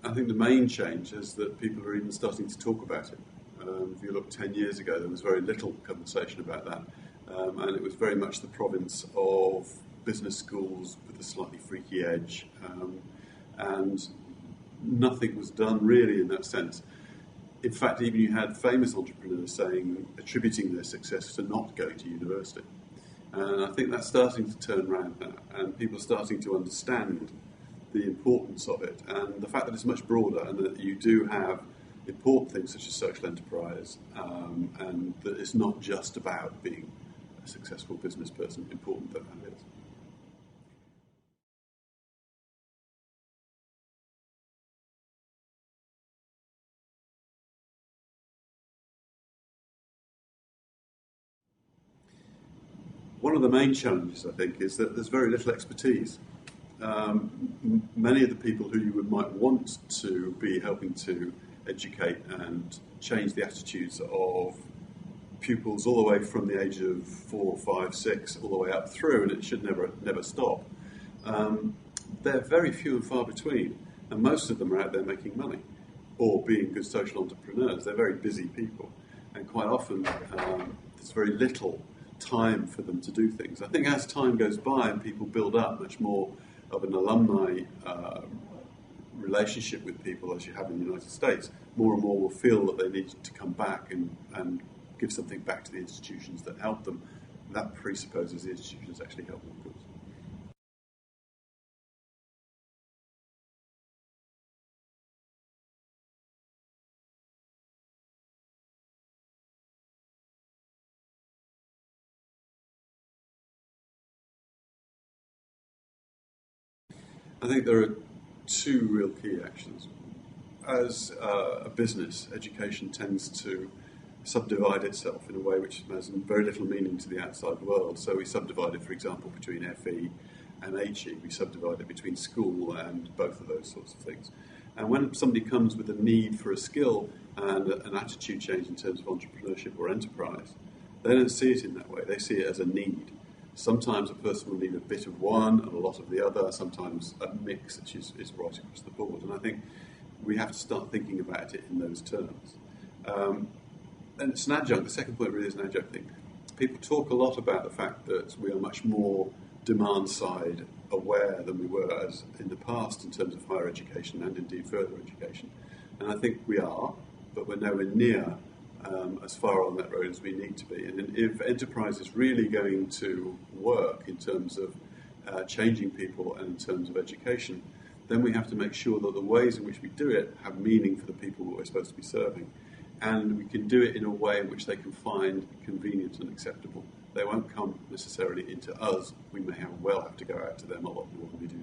I think the main change is that people are even starting to talk about it. If you look 10 years ago, there was very little conversation about that, and it was very much the province of business schools with a slightly freaky edge, and nothing was done really in that sense. In fact, even you had famous entrepreneurs attributing their success to not going to university. And I think that's starting to turn around now, and people are starting to understand the importance of it, and the fact that it's much broader, and that you do have important things such as social enterprise, and that it's not just about being a successful business person, important that that is. One of the main challenges, I think, is that there's very little expertise. Many of the people who you might want to be helping to educate and change the attitudes of pupils all the way from the age of 4, 5, 6, all the way up through, and it should never stop. They're very few and far between, and most of them are out there making money or being good social entrepreneurs. They're very busy people, and quite often there's very little time for them to do things. I think as time goes by and people build up much more of an alumni relationship with people as you have in the United States, more and more will feel that they need to come back and give something back to the institutions that help them. That presupposes the institutions actually help them, of course. I think there are two real key actions. As a business, education tends to subdivide itself in a way which has very little meaning to the outside world. So we subdivide it, for example, between FE and HE. We subdivide it between school and both of those sorts of things. And when somebody comes with a need for a skill and an attitude change in terms of entrepreneurship or enterprise, they don't see it in that way. They see it as a need. Sometimes a person will need a bit of one and a lot of the other, sometimes a mix, which is right across the board. And I think we have to start thinking about it in those terms. And it's an adjunct. The second point really is an adjunct thing. People talk a lot about the fact that we are much more demand-side aware than we were as in the past in terms of higher education and indeed further education. And I think we are, but we're nowhere near as far on that road as we need to be. And if enterprise is really going to work in terms of changing people and in terms of education, then we have to make sure that the ways in which we do it have meaning for the people that we're supposed to be serving. And we can do it in a way in which they can find convenient and acceptable. They won't come necessarily into us. We may well have to go out to them a lot more than we do